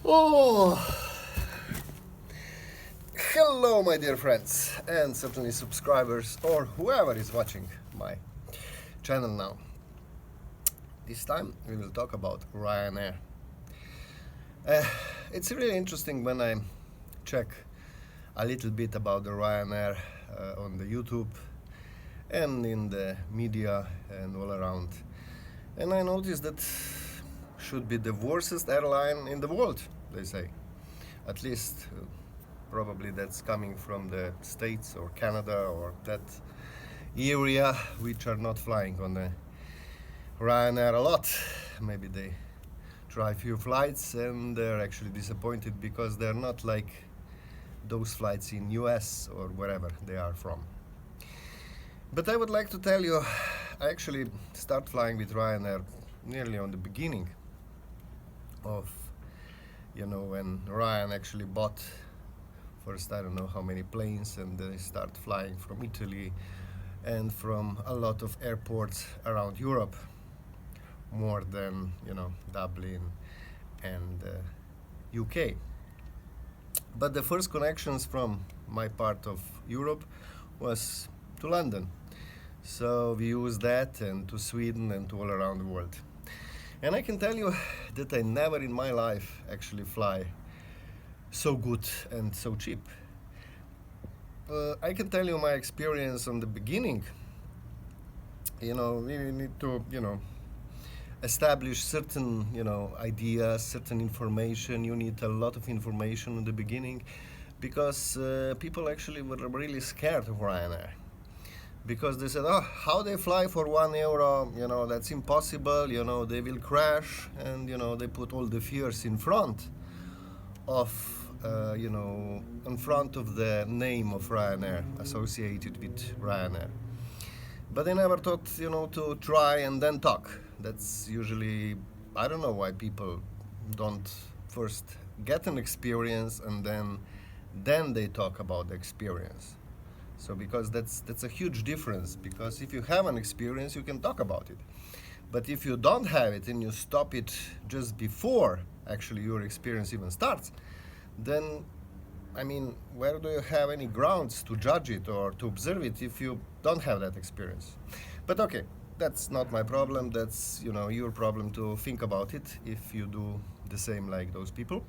Oh, hello, my dear friends, and certainly subscribers or whoever is watching my channel now. This time we will talk about Ryanair. Uh, it's really interesting when I check a little bit about the Ryanair on the YouTube and in the media and all around. And I noticed that should be the worst airline in the world, they say. At least probably that's coming from the States or Canada or that area which are not flying on the Ryanair a lot. Maybe they try few flights and they're actually disappointed because they're not like those flights in US or wherever they are from. But I would like to tell you, I actually start flying with Ryanair nearly on the beginning of, when Ryan actually bought first, I don't know how many planes, and they start flying from Italy and from a lot of airports around Europe, more than, Dublin and UK. But the first connections from my part of Europe was to London. So we used that, and to Sweden, and to all around the world. And I can tell you that I never in my life actually fly so good and so cheap. I can tell you my experience on the beginning. We need to, establish certain, ideas, certain information. You need a lot of information in the beginning because people actually were really scared of Ryanair. Because they said, oh, how they fly for €1, that's impossible, they will crash, and, they put all the fears in front of, in front of the name of Ryanair, associated with Ryanair. But they never thought, to try and then talk. That's usually, I don't know why people don't first get an experience and then they talk about the experience. So because that's a huge difference, because if you have an experience, you can talk about it. But if you don't have it and you stop it just before actually your experience even starts, then, where do you have any grounds to judge it or to observe it if you don't have that experience? But okay, that's not my problem. That's, your problem to think about it if you do the same like those people.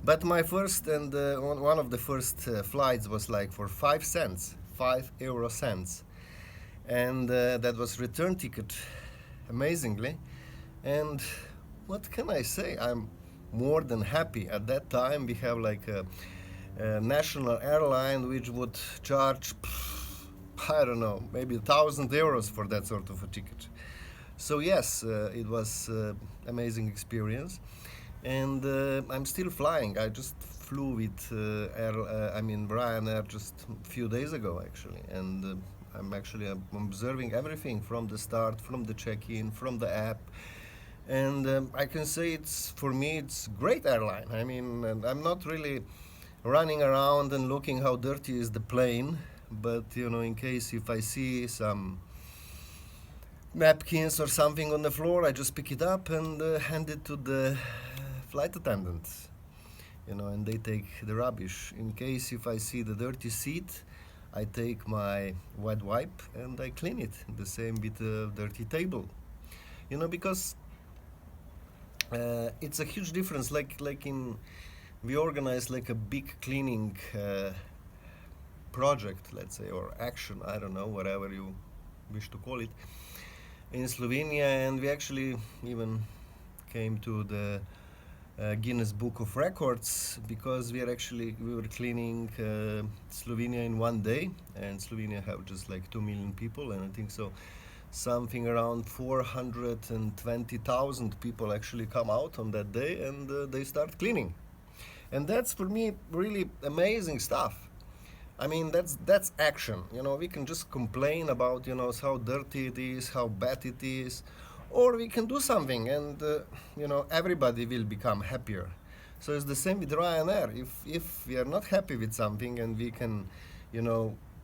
But my first and one of the first flights was like for 5 cents, 5 cents. And that was return ticket, amazingly. And what can I say? I'm more than happy. At that time, we have like a national airline which would charge, I don't know, maybe €1,000 for that sort of a ticket. So yes, it was amazing experience. And I'm still flying. I just flew with Ryanair just a few days ago, actually. And I'm observing everything from the start, from the check-in, from the app. And I can say for me, it's great airline. And I'm not really running around and looking how dirty is the plane. But, in case if I see some napkins or something on the floor, I just pick it up and hand it to the flight attendants, and they take the rubbish. In case if I see the dirty seat, I take my wet wipe and I clean it. The same with the dirty table, because it's a huge difference. We organize like a big cleaning project, let's say, or action, I don't know, whatever you wish to call it, in Slovenia, and we actually even came to the Guinness Book of Records because we were cleaning Slovenia in one day, and Slovenia have just like 2 million people, and I think so something around 420,000 people actually come out on that day, and they start cleaning. And that's for me really amazing stuff. That's action. We can just complain about, how dirty it is, how bad it is, or we can do something and, everybody will become happier. So it's the same with Ryanair. If we are not happy with something and we can,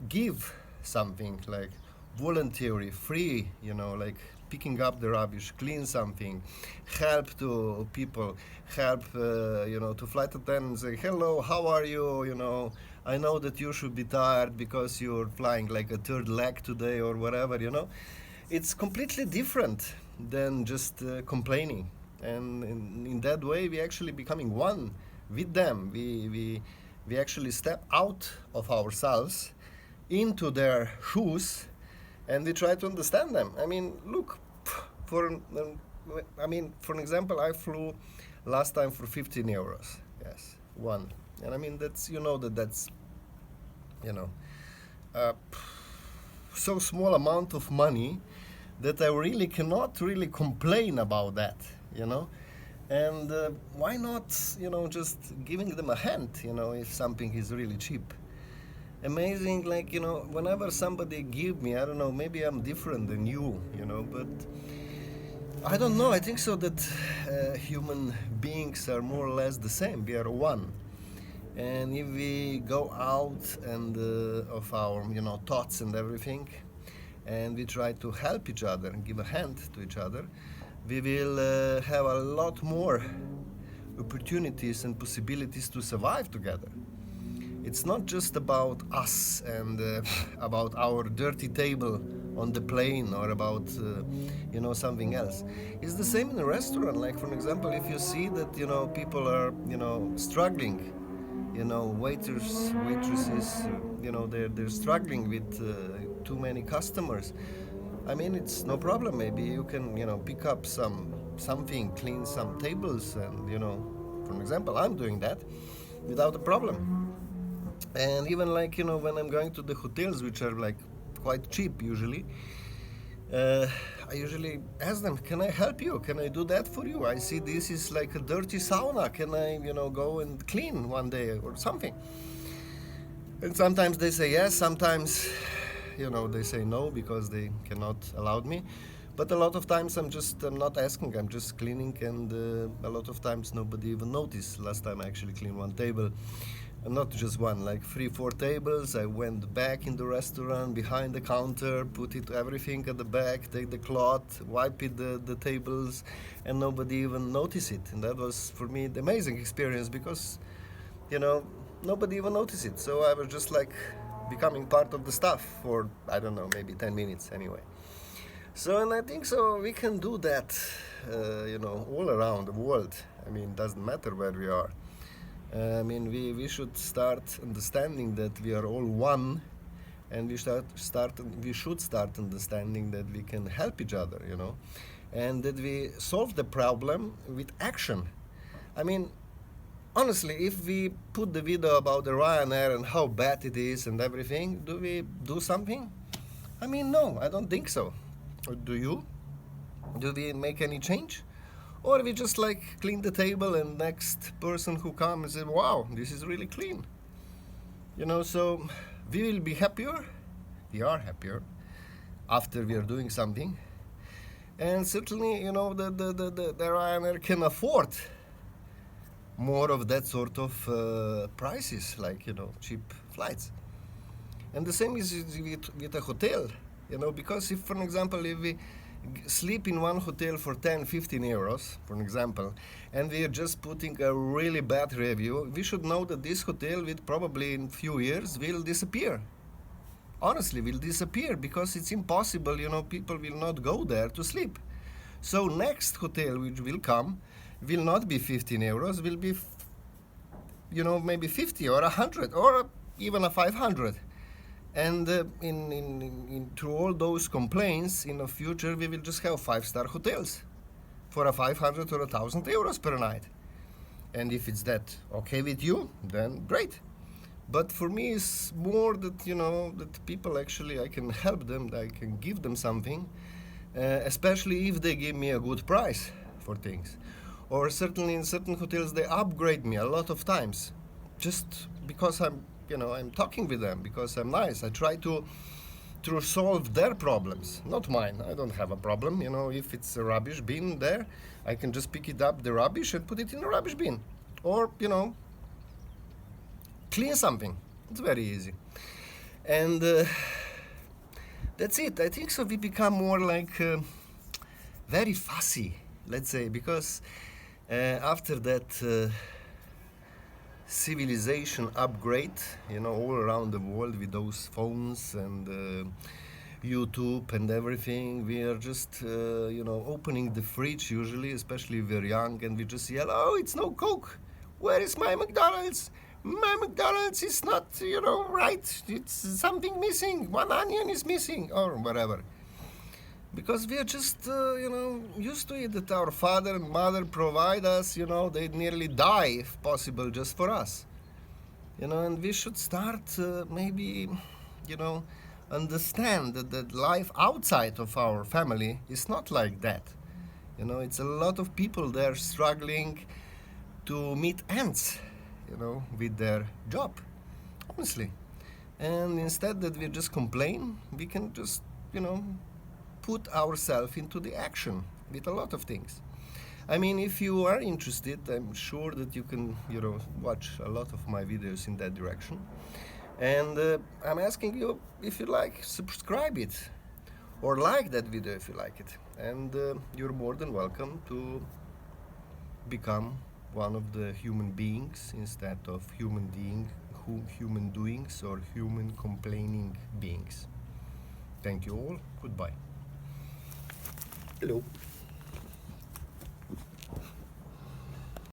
give something like voluntary, free, like picking up the rubbish, clean something, help to people, help, to flight attendants, say, hello, how are you, I know that you should be tired because you're flying like a third leg today or whatever, It's completely different than just complaining. And in that way, we actually becoming one with them. We actually step out of ourselves into their shoes, and we try to understand them. I mean, look, for for an example, I flew last time for 15 euros. Yes, one. And I mean, that's that's you know so small amount of money that I really cannot really complain about that. And why not, just giving them a hand, if something is really cheap. Amazing, like, whenever somebody give me, I don't know, maybe I'm different than you, but I don't know, I think so that human beings are more or less the same, we are one. And if we go out and of our, thoughts and everything, and we try to help each other and give a hand to each other, we will have a lot more opportunities and possibilities to survive together. It's not just about us and about our dirty table on the plane or about something else. It's the same in a restaurant. Like, for example, if you see that people are struggling, waiters, waitresses, they're struggling with too many customers. I mean, it's no problem. Maybe you can, pick up something, clean some tables, and for example, I'm doing that without a problem. And even like when I'm going to the hotels, which are like quite cheap usually, I usually ask them, can I help you? Can I do that for you? I see this is like a dirty sauna. Can I, go and clean one day or something? And sometimes they say yes, sometimes, they say no because they cannot allow me. But a lot of times I'm not asking, I'm just cleaning, and a lot of times nobody even noticed. Last time I actually cleaned one table. Not just one, like 3-4 tables. I went back in the restaurant behind the counter, put it everything at the back, take the cloth, wipe it the tables, and nobody even noticed it. And that was for me the amazing experience because nobody even noticed it. So I was just like becoming part of the stuff for, I don't know, maybe 10 minutes anyway. So, and I think so we can do that all around the world. I mean, it doesn't matter where we are. I mean, we should start understanding that we are all one, and we should start understanding that we can help each other, and that we solve the problem with action. I mean, honestly, if we put the video about the Ryanair and how bad it is and everything, do we do something? I mean, no, I don't think so. Or do you? Do we make any change? Or we just like clean the table and next person who comes says, wow, this is really clean. So we will be happier. We are happier after we are doing something. And certainly, the Ryanair can afford more of that sort of prices, like, cheap flights. And the same is with a hotel, because if, for example, if we sleep in one hotel for 10-15 euros, for example, and we are just putting a really bad review, we should know that this hotel will probably in few years will disappear. Honestly, will disappear because it's impossible, people will not go there to sleep. So next hotel which will come will not be 15 euros, will be, maybe 50 or 100 or even a 500. And through all those complaints, in the future, we will just have 5-star hotels for a 500 or 1,000 euros per night. And if it's that okay with you, then great. But for me, it's more that, that people actually, I can help them, I can give them something, especially if they give me a good price for things. Or certainly in certain hotels, they upgrade me a lot of times, just because I'm talking with them, because I'm nice. I try to solve their problems, not mine. I don't have a problem. If it's a rubbish bin there, I can just pick it up, the rubbish, and put it in the rubbish bin. Or, clean something. It's very easy. And that's it. I think so we become more like very fussy, let's say, because after that civilization upgrade, all around the world with those phones and YouTube and everything, we are just, opening the fridge usually, especially if we're young, and we just yell, "Oh, it's no Coke. Where is my McDonald's? My McDonald's is not, right. It's something missing. One onion is missing," or whatever. Because we are just, used to it, that our father and mother provide us, they nearly die if possible just for us. And we should start maybe, understand that life outside of our family is not like that. It's a lot of people there struggling to meet ends, with their job, honestly. And instead that we just complain, we can just, put ourselves into the action with a lot of things. I mean, if you are interested, I'm sure that you can, watch a lot of my videos in that direction. And I'm asking you, if you like, subscribe it or like that video if you like it. And you're more than welcome to become one of the human beings instead of human doings or human complaining beings. Thank you all. Goodbye. Hello.